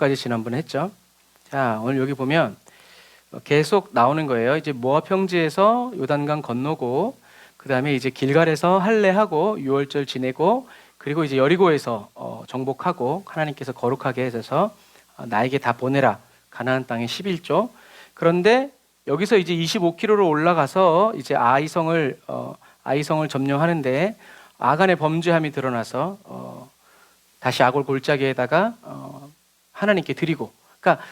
까지 지난번에 했죠. 자, 오늘 여기 보면 계속 나오는 거예요. 이제 모압 평지에서 요단강 건너고, 그 다음에 이제 길갈에서 할례하고 유월절 지내고, 그리고 이제 여리고에서 정복하고 하나님께서 거룩하게 해서 나에게 다 보내라, 가나안 땅의 11조. 그런데 여기서 이제 25km로 올라가서 이제 아이성을 점령하는데 아간의 범죄함이 드러나서 다시 아골 골짜기에다가 하나님께 드리고, 그러니까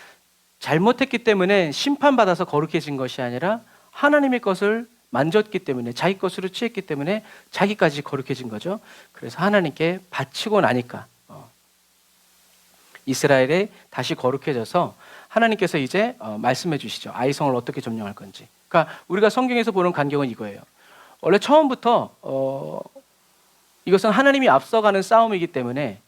잘못했기 때문에 심판받아서 거룩해진 것이 아니라 하나님의 것을 만졌기 때문에, 자기 것으로 취했기 때문에 자기까지 거룩해진 거죠. 그래서 하나님께 바치고 나니까 이스라엘에 다시 거룩해져서 하나님께서 이제 말씀해 주시죠. 아이성을 어떻게 점령할 건지. 그러니까 우리가 성경에서 보는 간격은 이거예요. 원래 처음부터 이것은 하나님이 앞서가는 싸움이기 때문에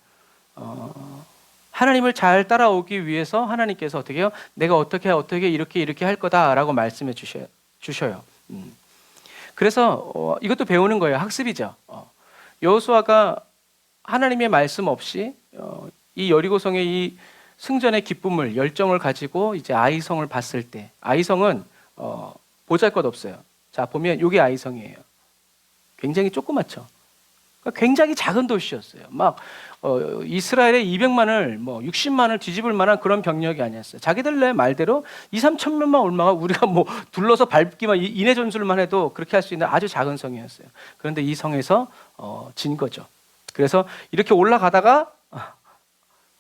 하나님을 잘 따라오기 위해서 하나님께서 어떻게 해요? 내가 어떻게 이렇게 할 거다라고 말씀해 주셔요. 그래서 이것도 배우는 거예요. 학습이죠. 여호수아가 하나님의 말씀 없이 이 여리고성의 이 승전의 기쁨을, 열정을 가지고 이제 아이성을 봤을 때, 아이성은 보잘것없어요. 자, 보면 이게 아이성이에요. 굉장히 조그맣죠. 그러니까 굉장히 작은 도시였어요. 막 이스라엘의 200만을 60만을 뒤집을 만한 그런 병력이 아니었어요. 자기들 말대로 2-3천 명만 올라가 우리가 둘러서 밟기만, 인해 전술만 해도 그렇게 할 수 있는 아주 작은 성이었어요. 그런데 이 성에서 진 거죠. 그래서 이렇게 올라가다가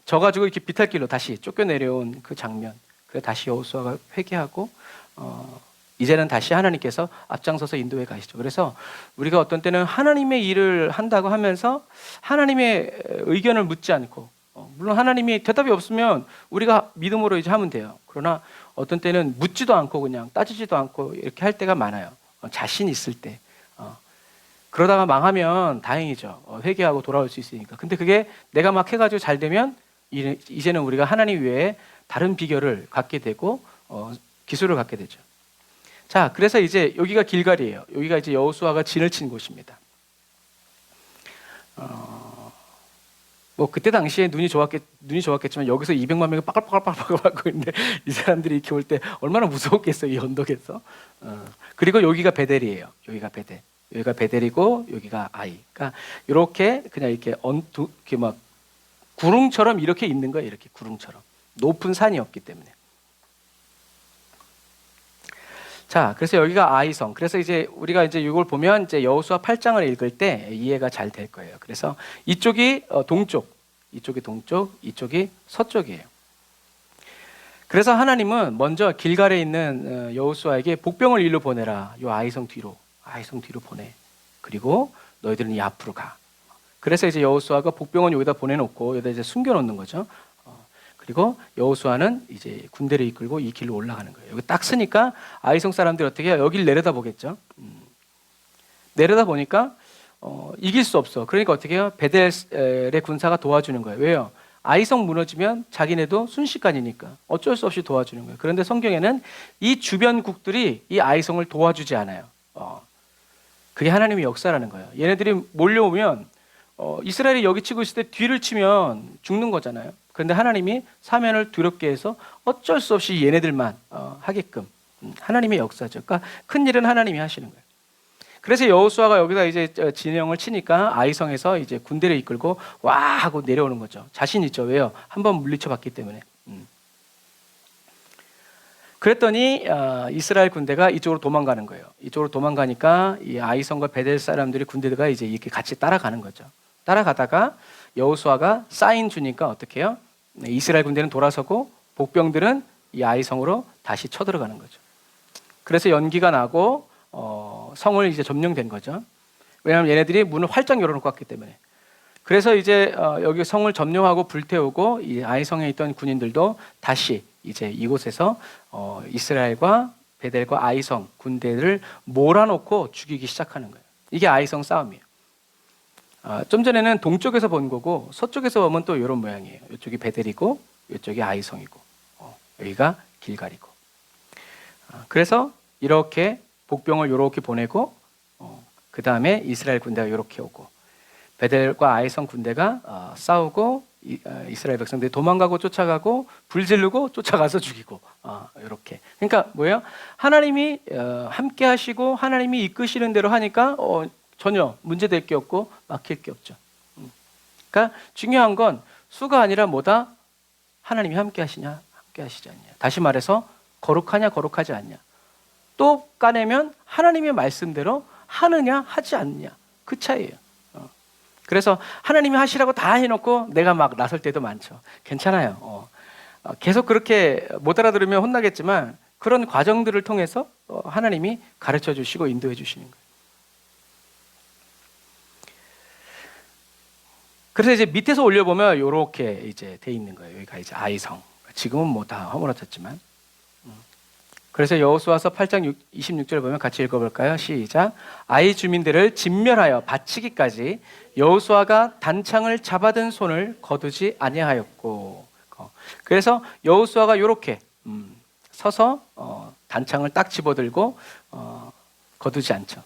져가지고 이렇게 비탈길로 다시 쫓겨내려온 그 장면. 그래서 다시 여호수아가 회개하고 이제는 다시 하나님께서 앞장서서 인도해 가시죠. 그래서 우리가 어떤 때는 하나님의 일을 한다고 하면서 하나님의 의견을 묻지 않고, 물론 하나님이 대답이 없으면 우리가 믿음으로 이제 하면 돼요. 그러나 어떤 때는 묻지도 않고 그냥 따지지도 않고 이렇게 할 때가 많아요. 자신 있을 때. 그러다가 망하면 다행이죠. 회개하고 돌아올 수 있으니까. 근데 그게 내가 막 해가지고 잘 되면 이제는 우리가 하나님 외에 다른 비결을 갖게 되고 기술을 갖게 되죠. 자, 그래서 이제 여기가 길갈이에요. 여기가 이제 여호수아가 진을 친 곳입니다. 그때 당시에 눈이 좋았겠지만 여기서 200만 명이 빠글빠글 받고 있는데 이 사람들이 이렇게 올 때 얼마나 무서웠겠어요, 이 언덕에서. 그리고 여기가 베델이에요. 여기가 베델이고 여기가 아이. 그러니까 이렇게 그냥 이렇게 막 구릉처럼 이렇게 있는 거예요. 이렇게 구릉처럼 높은 산이 없기 때문에. 자, 그래서 여기가 아이성. 그래서 이제 우리가 이제 이걸 보면 이제 여호수아 8장을 읽을 때 이해가 잘 될 거예요. 그래서 이쪽이 동쪽, 이쪽이 동쪽, 이쪽이 서쪽이에요. 그래서 하나님은 먼저 길갈에 있는 여호수아에게 복병을 일로 보내라. 요 아이성 뒤로 보내. 그리고 너희들은 이 앞으로 가. 그래서 이제 여호수아가 복병은 여기다 보내놓고 여기다 이제 숨겨놓는 거죠. 그리고 여호수아는 이제 군대를 이끌고 이 길로 올라가는 거예요. 여기 딱 서니까 아이성 사람들이 어떻게 해요? 여기를 내려다 보겠죠. 내려다 보니까 이길 수 없어. 그러니까 어떻게 해요? 베델의 군사가 도와주는 거예요. 왜요? 아이성 무너지면 자기네도 순식간이니까 어쩔 수 없이 도와주는 거예요. 그런데 성경에는 이 주변국들이 이 아이성을 도와주지 않아요. 그게 하나님의 역사라는 거예요. 얘네들이 몰려오면 이스라엘이 여기 치고 있을 때 뒤를 치면 죽는 거잖아요. 그런데 하나님이 사면을 두렵게 해서 어쩔 수 없이 얘네들만 하게끔 하나님의 역사죠. 그러니까 큰 일은 하나님이 하시는 거예요. 그래서 여호수아가 여기다 이제 진영을 치니까 아이성에서 이제 군대를 이끌고 와 하고 내려오는 거죠. 자신 있죠. 왜요? 한번 물리쳐봤기 때문에. 그랬더니 이스라엘 군대가 이쪽으로 도망가는 거예요. 이쪽으로 도망가니까 이 아이성과 베델 사람들이 군대가 이제 이렇게 같이 따라가는 거죠. 따라가다가 여호수아가 사인 주니까 어떻게 해요? 이스라엘 군대는 돌아서고 복병들은 이 아이성으로 다시 쳐들어가는 거죠. 그래서 연기가 나고 성을 이제 점령된 거죠. 왜냐하면 얘네들이 문을 활짝 열어놓고 왔기 때문에. 그래서 이제 여기 성을 점령하고 불태우고 이 아이성에 있던 군인들도 다시 이제 이곳에서 이스라엘과 베델과 아이성 군대를 몰아놓고 죽이기 시작하는 거예요. 이게 아이성 싸움이에요. 좀 전에는 동쪽에서 본 거고 서쪽에서 보면 또 이런 모양이에요. 이쪽이 베델이고 이쪽이 아이성이고 여기가 길갈이고. 그래서 이렇게 복병을 이렇게 보내고 그 다음에 이스라엘 군대가 이렇게 오고 베델과 아이성 군대가 싸우고 이스라엘 백성들이 도망가고 쫓아가고 불 지르고 쫓아가서 죽이고 이렇게. 그러니까 뭐예요? 하나님이 함께 하시고 하나님이 이끄시는 대로 하니까 전혀 문제될 게 없고 막힐 게 없죠. 그러니까 중요한 건 수가 아니라 뭐다? 하나님이 함께 하시냐 함께 하시지 않냐. 다시 말해서 거룩하냐 거룩하지 않냐. 또 까내면 하나님의 말씀대로 하느냐 하지 않느냐. 그 차이예요. 그래서 하나님이 하시라고 다 해놓고 내가 막 나설 때도 많죠. 괜찮아요. 계속 그렇게 못 알아들으면 혼나겠지만 그런 과정들을 통해서 하나님이 가르쳐 주시고 인도해 주시는 거예요. 그래서 이제 밑에서 올려보면 이렇게 이제 돼 있는 거예요. 여기가 이제 아이성. 지금은 뭐 다 허물어졌지만. 그래서 여호수아서 8장 26절 보면 같이 읽어볼까요? 시작. 아이 주민들을 진멸하여 바치기까지 여호수아가 단창을 잡아든 손을 거두지 아니하였고. 그래서 여호수아가 이렇게 서서 단창을 딱 집어들고 거두지 않죠.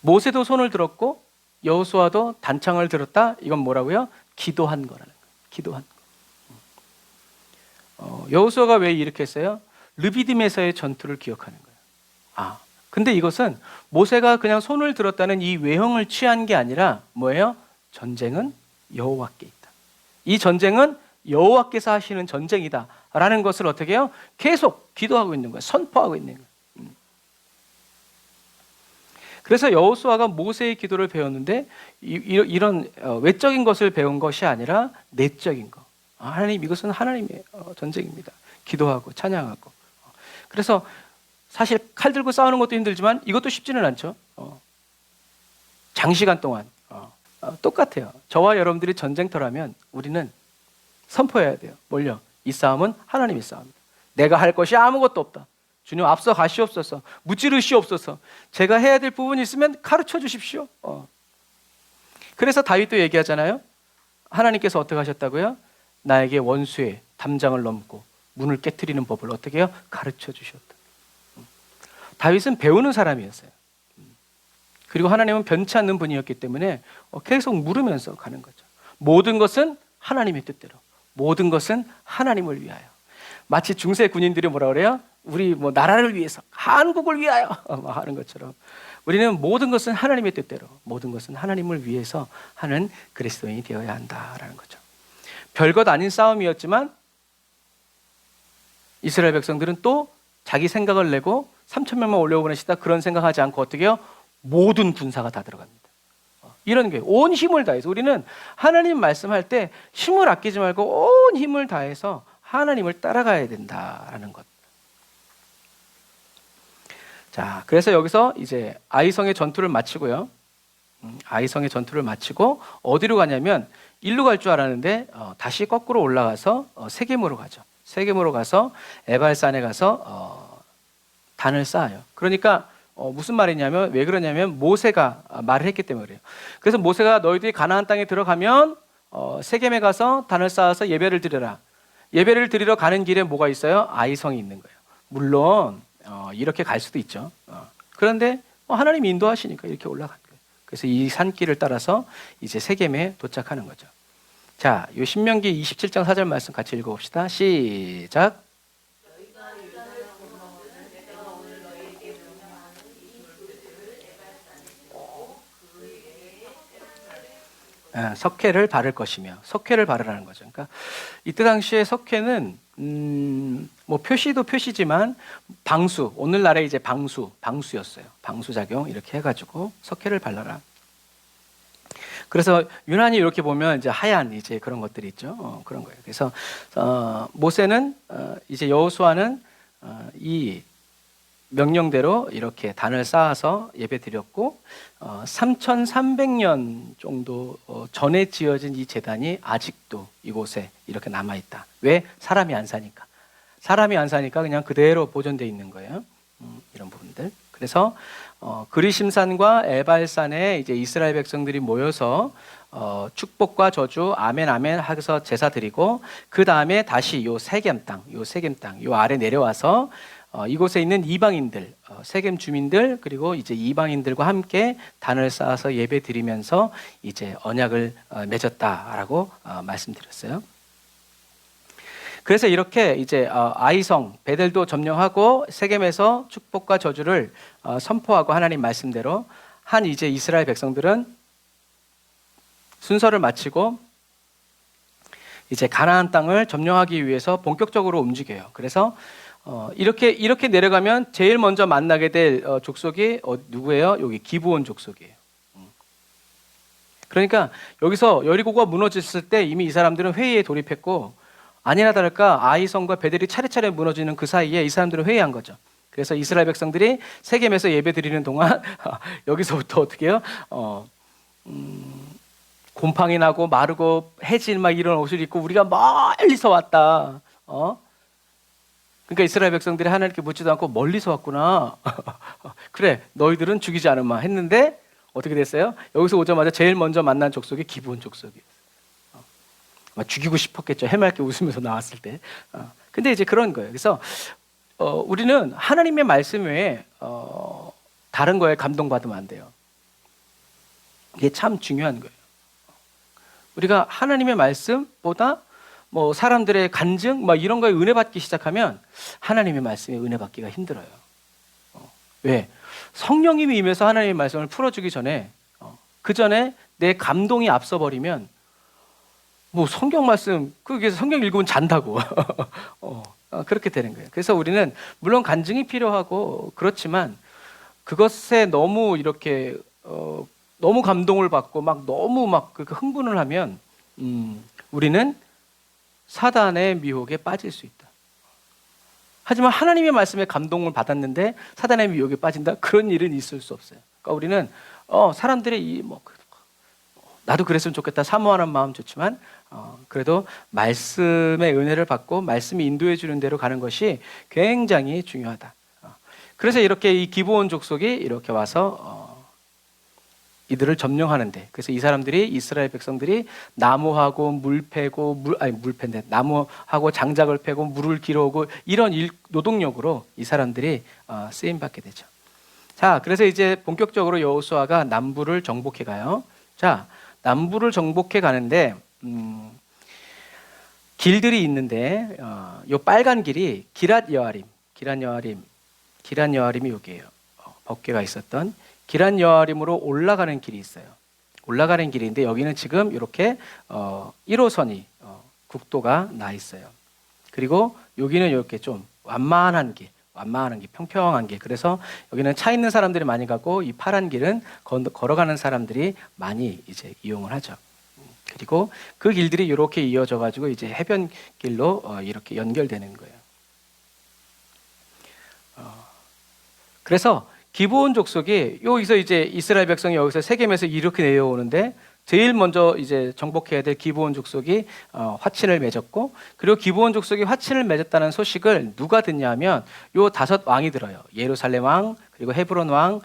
모세도 손을 들었고 여호수아도 단창을 들었다. 이건 뭐라고요? 기도한 거라는 거예요. 기도한 거. 여호수아가 왜 이렇게 했어요? 르비딤에서의 전투를 기억하는 거예요. 근데 이것은 모세가 그냥 손을 들었다는 이 외형을 취한 게 아니라 뭐예요? 전쟁은 여호와께 있다. 이 전쟁은 여호와께서 하시는 전쟁이다라는 것을 어떻게 해요? 계속 기도하고 있는 거예요. 선포하고 있는 거예요. 그래서 여호수아가 모세의 기도를 배웠는데 이런 외적인 것을 배운 것이 아니라 내적인 거. 하나님, 이것은 하나님의 전쟁입니다. 기도하고 찬양하고. 그래서 사실 칼 들고 싸우는 것도 힘들지만 이것도 쉽지는 않죠. 장시간 동안 똑같아요. 저와 여러분들이 전쟁터라면 우리는 선포해야 돼요. 뭘요? 이 싸움은 하나님의 싸움이다. 내가 할 것이 아무것도 없다. 주님 앞서 가시옵소서. 무찌르시옵소서. 제가 해야 될 부분이 있으면 가르쳐 주십시오. 그래서 다윗도 얘기하잖아요. 하나님께서 어떻게 하셨다고요? 나에게 원수의 담장을 넘고 문을 깨트리는 법을 어떻게 해요? 가르쳐 주셨다. 다윗은 배우는 사람이었어요. 그리고 하나님은 변치 않는 분이었기 때문에 계속 물으면서 가는 거죠. 모든 것은 하나님의 뜻대로, 모든 것은 하나님을 위하여. 마치 중세 군인들이 뭐라 그래요? 우리 뭐 나라를 위해서, 한국을 위하여 하는 것처럼 우리는 모든 것은 하나님의 뜻대로, 모든 것은 하나님을 위해서 하는 그리스도인이 되어야 한다라는 거죠. 별것 아닌 싸움이었지만 이스라엘 백성들은 또 자기 생각을 내고 3,000명만 올려보내시다 그런 생각하지 않고 어떻게 해요? 모든 군사가 다 들어갑니다. 이런 게 온 힘을 다해서 우리는 하나님 말씀할 때 힘을 아끼지 말고 온 힘을 다해서 하나님을 따라가야 된다라는 것. 자, 그래서 여기서 이제 아이성의 전투를 마치고요. 아이성의 전투를 마치고 어디로 가냐면 일로 갈 줄 알았는데 다시 거꾸로 올라가서 세겜으로 가죠. 세겜으로 가서 에발산에 가서 단을 쌓아요. 그러니까 무슨 말이냐면 왜 그러냐면 모세가 말을 했기 때문에 그래요. 그래서 모세가 너희들이 가나안 땅에 들어가면 세겜에 가서 단을 쌓아서 예배를 드려라. 예배를 드리러 가는 길에 뭐가 있어요? 아이성이 있는 거예요. 물론 이렇게 갈 수도 있죠. 그런데 하나님이 인도하시니까 이렇게 올라간 거예요. 그래서 이 산길을 따라서 이제 세겜에 도착하는 거죠. 자, 요 신명기 27장 4절 말씀 같이 읽어봅시다. 시작. 석회를 바를 것이며, 석회를 바르라는 거죠. 그러니까 이때 당시에 석회는 뭐 표시도 표시지만 방수, 오늘날의 이제 방수였어요. 방수작용 이렇게 해가지고 석회를 발라라. 그래서 유난히 이렇게 보면 이제 하얀 이제 그런 것들이 있죠. 그런 거예요. 그래서 모세는 이제 여호수아는 이 명령대로 이렇게 단을 쌓아서 예배드렸고 3,300년 정도 전에 지어진 이 제단이 아직도 이곳에 이렇게 남아 있다. 왜? 사람이 안 사니까. 사람이 안 사니까 그냥 그대로 보존되어 있는 거예요. 이런 부분들. 그래서 그리심산과 에발산에 이제 이스라엘 백성들이 모여서 축복과 저주 아멘 아멘 하면서 제사 드리고 그 다음에 다시 요 세겜 땅, 요 아래 내려와서 이곳에 있는 이방인들, 세겜 주민들 그리고 이제 이방인들과 함께 단을 쌓아서 예배 드리면서 이제 언약을 맺었다라고 말씀드렸어요. 그래서 이렇게 이제 아이성 베델도 점령하고 세겜에서 축복과 저주를 선포하고 하나님 말씀대로 한 이제 이스라엘 백성들은 순서를 마치고 이제 가나안 땅을 점령하기 위해서 본격적으로 움직여요. 그래서 이렇게 내려가면 제일 먼저 만나게 될 족속이 누구예요? 여기 기브온 족속이에요. 그러니까 여기서 여리고가 무너졌을 때 이미 이 사람들은 회의에 돌입했고, 아니나 다를까 아이성과 베델이 차례차례 무너지는 그 사이에 이 사람들은 회의한 거죠. 그래서 이스라엘 백성들이 세겜에서 예배 드리는 동안 여기서부터 어떻게 해요? 곰팡이 나고 마르고 해진 막 이런 옷을 입고 우리가 멀리서 왔다. 그러니까 이스라엘 백성들이 하나님께 묻지도 않고 멀리서 왔구나. 그래, 너희들은 죽이지 않으마 했는데 어떻게 됐어요? 여기서 오자마자 제일 먼저 만난 족속이 기브온 족속이에요. 죽이고 싶었겠죠. 해맑게 웃으면서 나왔을 때. 근데 이제 그런 거예요. 그래서 우리는 하나님의 말씀 외에 다른 거에 감동받으면 안 돼요. 이게 참 중요한 거예요. 우리가 하나님의 말씀보다 뭐 사람들의 간증 막 이런 거에 은혜 받기 시작하면 하나님의 말씀에 은혜 받기가 힘들어요. 왜? 성령님이 임해서 하나님의 말씀을 풀어주기 전에 그 전에 내 감동이 앞서 버리면 뭐 성경 말씀 그게 성경 읽으면 잔다고 그렇게 되는 거예요. 그래서 우리는 물론 간증이 필요하고 그렇지만 그것에 너무 이렇게 너무 감동을 받고 막 너무 막 그 흥분을 하면 우리는 사단의 미혹에 빠질 수 있다. 하지만 하나님의 말씀에 감동을 받았는데 사단의 미혹에 빠진다? 그런 일은 있을 수 없어요. 그러니까 우리는 사람들의 나도 그랬으면 좋겠다 사모하는 마음 좋지만 그래도 말씀의 은혜를 받고 말씀이 인도해 주는 대로 가는 것이 굉장히 중요하다. 그래서 이렇게 이 기브온 족속이 이렇게 와서 이들을 점령하는데, 그래서 이 사람들이 이스라엘 백성들이 나무하고 물 패고 나무하고 장작을 패고 물을 길어오고 이런 노동력으로 이 사람들이 쓰임 받게 되죠. 자, 그래서 이제 본격적으로 여호수아가 남부를 정복해 가요. 자, 남부를 정복해 가는데 길들이 있는데 요 빨간 길이 기랏 여아림이 여기예요. 법궤가 있었던 기랏 여아림으로 올라가는 길이 있어요. 올라가는 길인데 여기는 지금 이렇게 1호선이 국도가 나 있어요. 그리고 여기는 이렇게 좀 완만한 길, 평평한 길. 그래서 여기는 차 있는 사람들이 많이 가고 이 파란 길은 걸어가는 사람들이 많이 이제 이용을 하죠. 그리고 그 길들이 이렇게 이어져 가지고 이제 해변길로 이렇게 연결되는 거예요. 그래서 기브온 족속이 여기서 이제 이스라엘 백성이 여기서 세겜에서 이렇게 내려오는데 제일 먼저 이제 정복해야 될 기브온 족속이 화친을 맺었고, 그리고 기브온 족속이 화친을 맺었다는 소식을 누가 듣냐면 요 5 왕이 들어요. 예루살렘 왕, 그리고 헤브론 왕,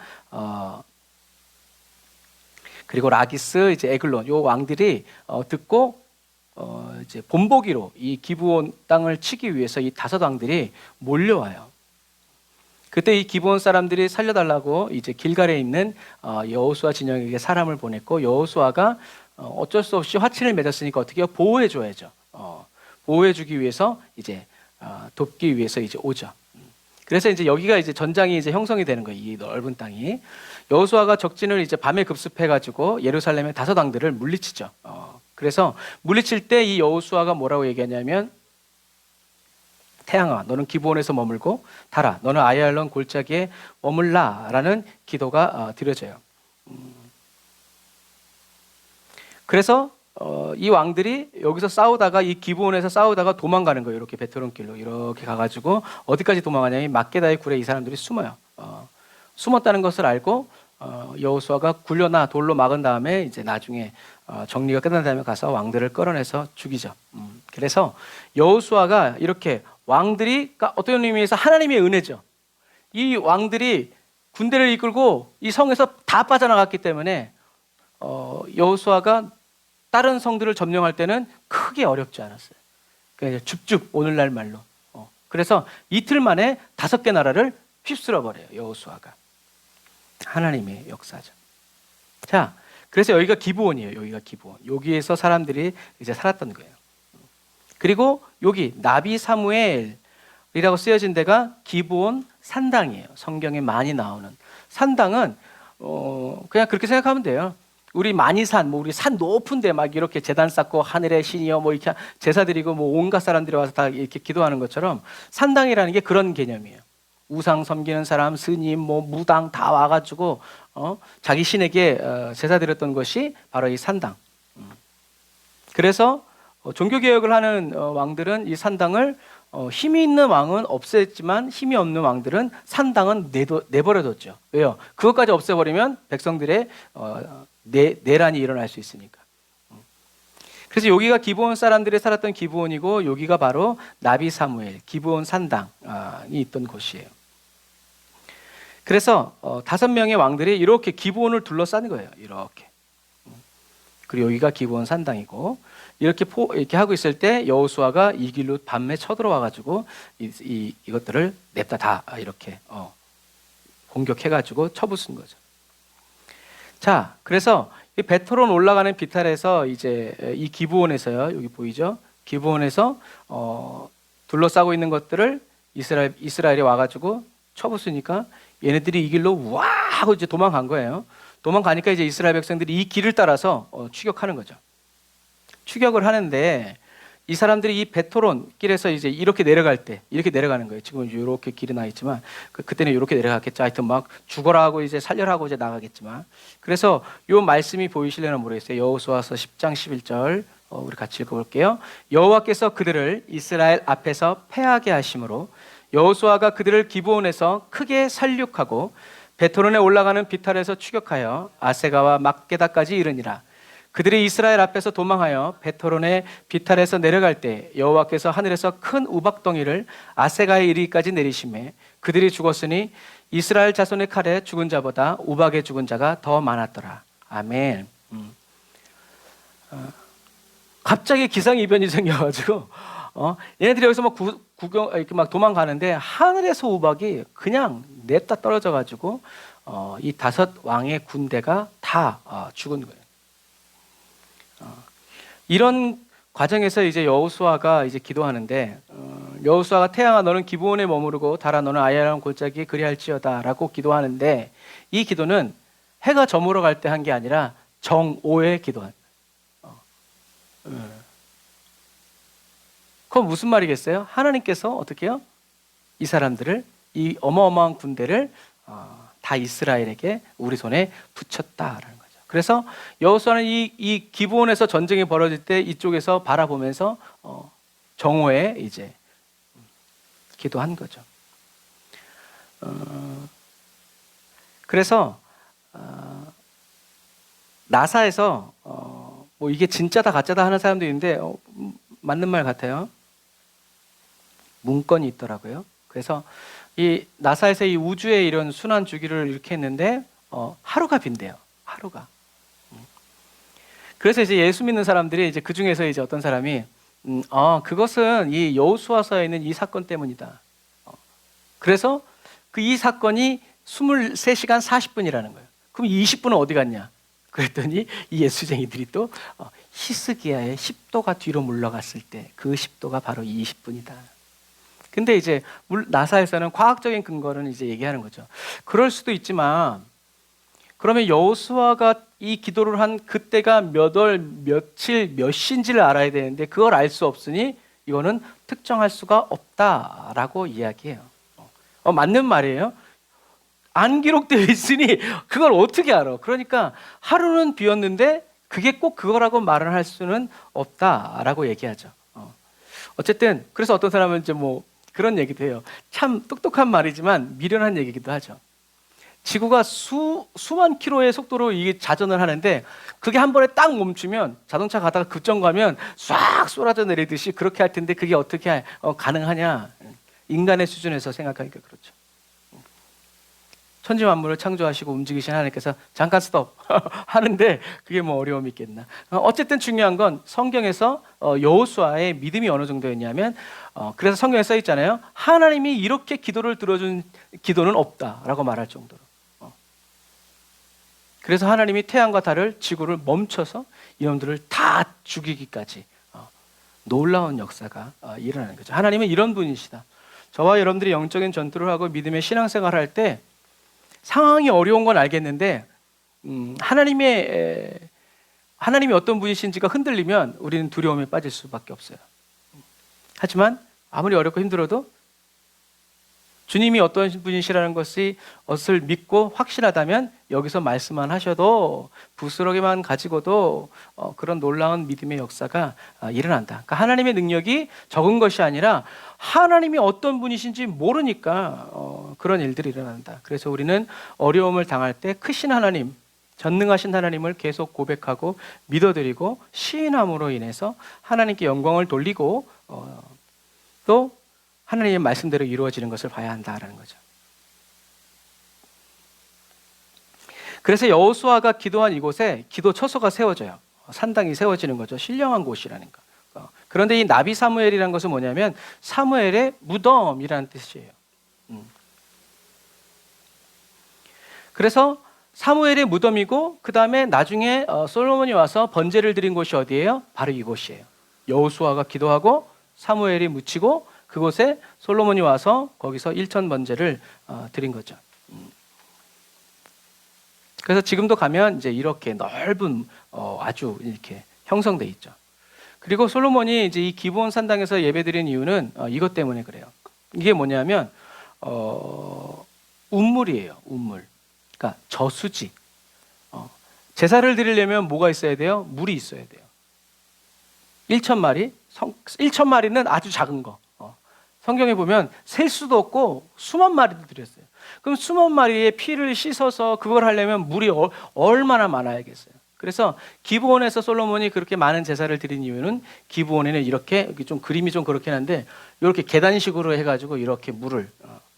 그리고 라기스, 이제 에글론 요 왕들이 듣고 이제 본보기로 이 기브온 땅을 치기 위해서 이 5 왕들이 몰려와요. 그때 이 기브온 사람들이 살려달라고 이제 길갈에 있는 여호수아 진영에게 사람을 보냈고, 여호수아가 어쩔 수 없이 화친을 맺었으니까 어떻게 해요? 보호해줘야죠. 보호해주기 위해서 이제 돕기 위해서 이제 오죠. 그래서 이제 여기가 이제 전장이 이제 형성이 되는 거예요. 이 넓은 땅이. 여호수아가 적진을 이제 밤에 급습해가지고 예루살렘의 5 왕들을 물리치죠. 그래서 물리칠 때 이 여호수아가 뭐라고 얘기하냐면, 태양아, 너는 기브온에서 머물고 달아, 너는 아얄론 골짜기에 머물라라는 기도가 드려져요. 그래서 이 왕들이 여기서 싸우다가 이 기브온에서 싸우다가 도망가는 거예요. 이렇게 베트론길로 이렇게 가가지고 어디까지 도망가냐면 막게다의 굴에 이 사람들이 숨어요. 숨었다는 것을 알고 여호수아가 굴려나 돌로 막은 다음에 이제 나중에 정리가 끝난 다음에 가서 왕들을 끌어내서 죽이죠. 그래서 여호수아가 이렇게 왕들이 어떤 의미에서 하나님의 은혜죠. 이 왕들이 군대를 이끌고 이 성에서 다 빠져나갔기 때문에 여호수아가 다른 성들을 점령할 때는 크게 어렵지 않았어요. 그냥 줍줍 오늘날 말로. 그래서 이틀 만에 5개 나라를 휩쓸어 버려요. 여호수아가. 하나님의 역사죠. 자, 그래서 여기가 기브온이에요. 여기가 기브온. 여기에서 사람들이 이제 살았던 거예요. 그리고 여기 나비 사무엘이라고 쓰여진 데가 기브온 산당이에요. 성경에 많이 나오는 산당은 그냥 그렇게 생각하면 돼요. 우리 만이산, 우리 산 높은데 막 이렇게 제단 쌓고 하늘의 신이여 이렇게 제사 드리고 온갖 사람들이 와서 다 이렇게 기도하는 것처럼 산당이라는 게 그런 개념이에요. 우상 섬기는 사람, 스님, 무당 다 와가지고 자기 신에게 제사 드렸던 것이 바로 이 산당. 그래서 종교 개혁을 하는 왕들은 이 산당을 힘이 있는 왕은 없앴지만 힘이 없는 왕들은 산당은 내버려뒀죠. 왜요? 그것까지 없애버리면 백성들의 내란이 일어날 수 있으니까. 그래서 여기가 기브온 사람들이 살았던 기브온이고 여기가 바로 나비 사무엘, 기브온 산당이 있던 곳이에요. 그래서 5명의 왕들이 이렇게 기브온을 둘러싸는 거예요. 이렇게. 그리고 여기가 기브온 산당이고 이렇게 하고 있을 때 여호수아가 이 길로 밤에 쳐들어와가지고 이것들을 냅다 다 이렇게 공격해가지고 쳐부순 거죠. 자, 그래서 이 베토론 올라가는 비탈에서 이제 이 기브온에서요, 여기 보이죠? 기브온에서 둘러싸고 있는 것들을 이스라엘이 와가지고 쳐부수니까 얘네들이 이 길로 와 하고 이제 도망간 거예요. 도망가니까 이제 이스라엘 백성들이 이 길을 따라서 추격하는 거죠. 추격을 하는데 이 사람들이 이 베토론 길에서 이제 이렇게 내려갈 때 이렇게 내려가는 거예요. 지금 이렇게 길이 나 있지만 그때는 이렇게 내려갔겠죠. 하여튼 막 죽어라 하고 이제 살려라 하고 이제 나가겠지만 그래서 요 말씀이 보이실려나 모르겠어요. 여호수아서 10장 11절 우리 같이 읽어볼게요. 여호와께서 그들을 이스라엘 앞에서 패하게 하심으로 여호수아가 그들을 기브온에서 크게 살육하고 베토론에 올라가는 비탈에서 추격하여 아세가와 막게다까지 이르니라. 그들이 이스라엘 앞에서 도망하여 베토론의 비탈에서 내려갈 때 여호와께서 하늘에서 큰 우박덩이를 아세가에 이르기까지 내리심에 그들이 죽었으니 이스라엘 자손의 칼에 죽은 자보다 우박에 죽은 자가 더 많았더라. 아멘. 갑자기 기상이변이 생겨가지고 얘네들이 여기서 막 구경 이렇게 막 도망가는데 하늘에서 우박이 그냥 냈다 떨어져가지고 이 5 왕의 군대가 다 죽은 거예요. 이런 과정에서 이제 여호수아가 이제 기도하는데 여호수아가 태양아 너는 기브온에 머무르고 달아 너는 아야람 골짜기에 그리할지어다라고 기도하는데 이 기도는 해가 저물어 갈 때 한 게 아니라 정오에 기도한. 그건 무슨 말이겠어요? 하나님께서 어떻게 해요? 이 사람들을 이 어마어마한 군대를 다 이스라엘에게 우리 손에 붙였다라는 거죠. 그래서 여호수아는 이 기브온에서 전쟁이 벌어질 때 이쪽에서 바라보면서 정오에 이제 기도한 거죠. 그래서 나사에서 뭐 이게 진짜다 가짜다 하는 사람도 있는데 맞는 말 같아요. 문건이 있더라고요. 그래서 이 나사에서 이 우주의 이런 순환 주기를 이렇게 했는데 하루가 빈대요. 하루가. 그래서 이제 예수 믿는 사람들이 이제 그 중에서 이제 어떤 사람이 그것은 이 여호수아서에 있는 이 사건 때문이다. 그래서 그 이 사건이 23시간 40분이라는 거예요. 그럼 20분은 어디 갔냐? 그랬더니 이 예수쟁이들이 또 히스기야의 10도가 뒤로 물러갔을 때 그 10도가 바로 20분이다. 근데 이제 나사에서는 과학적인 근거는 이제 얘기하는 거죠. 그럴 수도 있지만 그러면 여호수아가 이 기도를 한 그때가 몇 월, 며칠, 몇 시인지를 알아야 되는데 그걸 알 수 없으니 이거는 특정할 수가 없다라고 이야기해요. 맞는 말이에요. 안 기록되어 있으니 그걸 어떻게 알아? 그러니까 하루는 비었는데 그게 꼭 그거라고 말을 할 수는 없다라고 얘기하죠. 어쨌든 그래서 어떤 사람은 이제 뭐 그런 얘기도 해요. 참 똑똑한 말이지만 미련한 얘기기도 하죠. 지구가 수만 킬로의 속도로 이게 자전을 하는데 그게 한 번에 딱 멈추면 자동차 가다가 급정 가면 싹 쏟아져 내리듯이 그렇게 할 텐데 그게 어떻게 가능하냐? 인간의 수준에서 생각하니까 그렇죠. 천지 만물을 창조하시고 움직이신 하나님께서 잠깐 스톱 하는데 그게 뭐 어려움이 있겠나. 어쨌든 중요한 건 성경에서 여호수아의 믿음이 어느 정도였냐면 그래서 성경에 써 있잖아요. 하나님이 이렇게 기도를 들어준 기도는 없다라고 말할 정도로. 그래서 하나님이 태양과 달을 지구를 멈춰서 이놈들을 다 죽이기까지 놀라운 역사가 일어나는 거죠. 하나님은 이런 분이시다. 저와 여러분들이 영적인 전투를 하고 믿음의 신앙생활을 할 때 상황이 어려운 건 알겠는데 하나님이 어떤 분이신지가 흔들리면 우리는 두려움에 빠질 수밖에 없어요. 하지만 아무리 어렵고 힘들어도 주님이 어떤 분이시라는 것을 믿고 확신하다면 여기서 말씀만 하셔도 부스러기만 가지고도 그런 놀라운 믿음의 역사가 일어난다. 그러니까 하나님의 능력이 적은 것이 아니라 하나님이 어떤 분이신지 모르니까 그런 일들이 일어난다. 그래서 우리는 어려움을 당할 때 크신 하나님, 전능하신 하나님을 계속 고백하고 믿어드리고 시인함으로 인해서 하나님께 영광을 돌리고 또 하나님의 말씀대로 이루어지는 것을 봐야 한다라는 거죠. 그래서 여호수아가 기도한 이곳에 기도 처소가 세워져요. 산당이 세워지는 거죠. 신령한 곳이라는 거. 그런데 이 나비 사무엘이라는 것은 뭐냐면 사무엘의 무덤이라는 뜻이에요. 그래서 사무엘의 무덤이고 그 다음에 나중에 솔로몬이 와서 번제를 드린 곳이 어디예요? 바로 이곳이에요. 여호수아가 기도하고 사무엘이 묻히고 그곳에 솔로몬이 와서 거기서 1천 번제를 드린 거죠. 그래서 지금도 가면 이제 이렇게 넓은 아주 이렇게 형성돼 있죠. 그리고 솔로몬이 이제 이 기브온 산당에서 예배드린 이유는 이것 때문에 그래요. 이게 뭐냐면 운물이에요. 운물. 그러니까 저수지. 제사를 드리려면 뭐가 있어야 돼요? 물이 있어야 돼요. 1,000마리. 1,000마리는 아주 작은 거. 성경에 보면 셀 수도 없고 수만 마리도 드렸어요. 그럼 수만 마리의 피를 씻어서 그걸 하려면 물이 얼마나 많아야겠어요. 그래서 기브온에서 솔로몬이 그렇게 많은 제사를 드린 이유는 기브온에는 이렇게 좀 그림이 좀 그렇긴 한데 이렇게 계단식으로 해가지고 이렇게 물을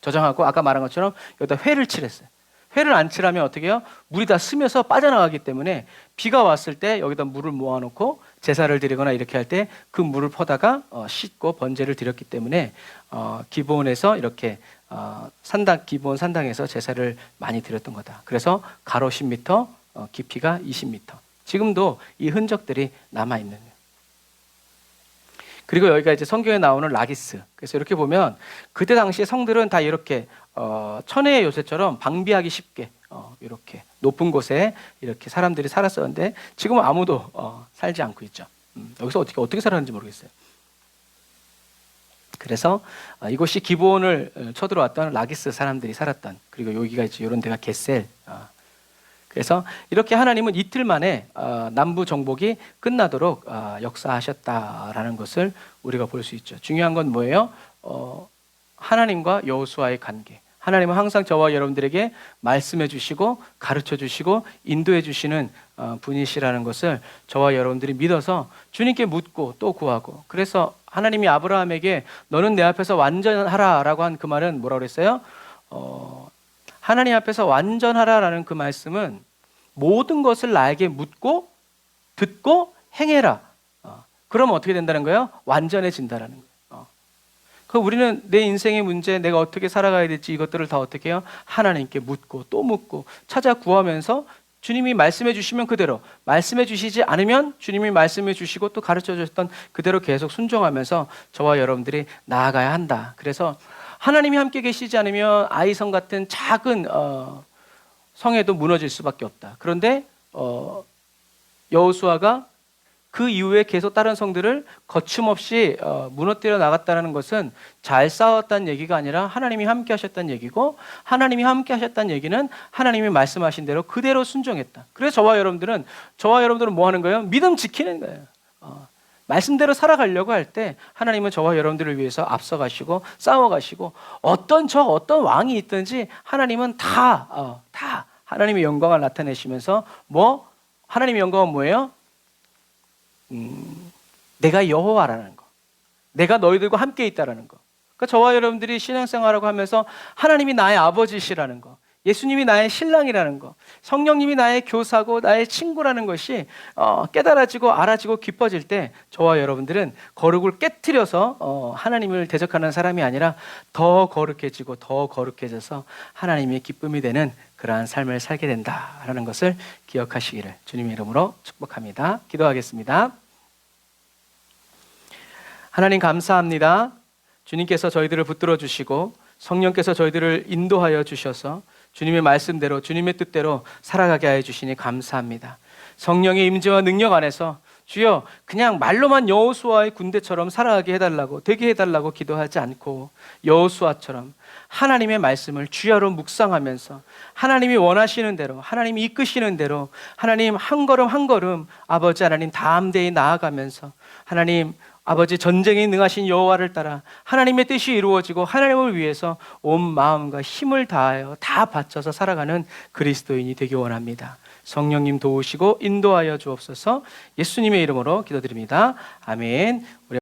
저장하고 아까 말한 것처럼 여기다 회를 칠했어요. 회를 안 칠하면 어떻게 해요? 물이 다 스며서 빠져나가기 때문에 비가 왔을 때 여기다 물을 모아놓고 제사를 드리거나 이렇게 할 때 그 물을 퍼다가 씻고 번제를 드렸기 때문에 기브온에서 이렇게 기브온 산당에서 제사를 많이 드렸던 거다. 그래서 가로 10m, 깊이가 20m. 지금도 이 흔적들이 남아 있는. 그리고 여기가 이제 성경에 나오는 라기스. 그래서 이렇게 보면 그때 당시에 성들은 다 이렇게 천혜의 요새처럼 방비하기 쉽게 이렇게 높은 곳에 이렇게 사람들이 살았었는데 지금은 아무도 살지 않고 있죠. 여기서 어떻게 살았는지 모르겠어요. 그래서 이곳이 기브온을 쳐들어왔던 라기스 사람들이 살았던, 그리고 여기가 이제 이런 데가 겟셀. 그래서 이렇게 하나님은 이틀 만에 남부 정복이 끝나도록 역사하셨다라는 것을 우리가 볼 수 있죠. 중요한 건 뭐예요? 하나님과 여호수아의 관계. 하나님은 항상 저와 여러분들에게 말씀해 주시고 가르쳐 주시고 인도해 주시는 분이시라는 것을 저와 여러분들이 믿어서 주님께 묻고 또 구하고, 그래서 하나님이 아브라함에게 너는 내 앞에서 완전하라라고 한 그 말은 뭐라고 그랬어요? 하나님 앞에서 완전하라라는 그 말씀은 모든 것을 나에게 묻고 듣고 행해라. 그러면 어떻게 된다는 거예요? 완전해진다라는 거예요. 그 우리는 내 인생의 문제, 내가 어떻게 살아가야 될지 이것들을 다 어떻게 해요? 하나님께 묻고 또 묻고 찾아 구하면서 주님이 말씀해 주시면 그대로, 말씀해 주시지 않으면 주님이 말씀해 주시고 또 가르쳐 주셨던 그대로 계속 순종하면서 저와 여러분들이 나아가야 한다. 그래서 하나님이 함께 계시지 않으면 아이성 같은 작은 성에도 무너질 수밖에 없다. 그런데 여호수아가 그 이후에 계속 다른 성들을 거침없이 무너뜨려 나갔다는 것은 잘 싸웠다는 얘기가 아니라 하나님이 함께 하셨다는 얘기고, 하나님이 함께 하셨다는 얘기는 하나님이 말씀하신 대로 그대로 순종했다. 그래서 저와 여러분들은 뭐 하는 거예요? 믿음 지키는 거예요. 말씀대로 살아가려고 할 때 하나님은 저와 여러분들을 위해서 앞서가시고 싸워가시고 어떤 왕이 있든지 하나님은 다 하나님의 영광을 나타내시면서 하나님의 영광은 뭐예요? 내가 여호와라는 거, 내가 너희들과 함께 있다라는 거. 그러니까 저와 여러분들이 신앙생활하고 하면서 하나님이 나의 아버지시라는 거, 예수님이 나의 신랑이라는 것, 성령님이 나의 교사고 나의 친구라는 것이 깨달아지고 알아지고 깊어질 때 저와 여러분들은 거룩을 깨트려서 하나님을 대적하는 사람이 아니라 더 거룩해지고 더 거룩해져서 하나님의 기쁨이 되는 그러한 삶을 살게 된다라는 것을 기억하시기를 주님의 이름으로 축복합니다. 기도하겠습니다. 하나님 감사합니다. 주님께서 저희들을 붙들어 주시고 성령께서 저희들을 인도하여 주셔서 주님의 말씀대로 주님의 뜻대로 살아가게 하여 주시니 감사합니다. 성령의 임재와 능력 안에서 주여 그냥 말로만 여호수아의 군대처럼 살아가게 해달라고 되게 해달라고 기도하지 않고 여호수아처럼 하나님의 말씀을 주야로 묵상하면서 하나님이 원하시는 대로 하나님이 이끄시는 대로 하나님 한 걸음 한 걸음 아버지 하나님 담대히 나아가면서 하나님 아버지 전쟁에 능하신 여호와를 따라 하나님의 뜻이 이루어지고 하나님을 위해서 온 마음과 힘을 다하여 다 바쳐서 살아가는 그리스도인이 되기 원합니다. 성령님 도우시고 인도하여 주옵소서. 예수님의 이름으로 기도드립니다. 아멘.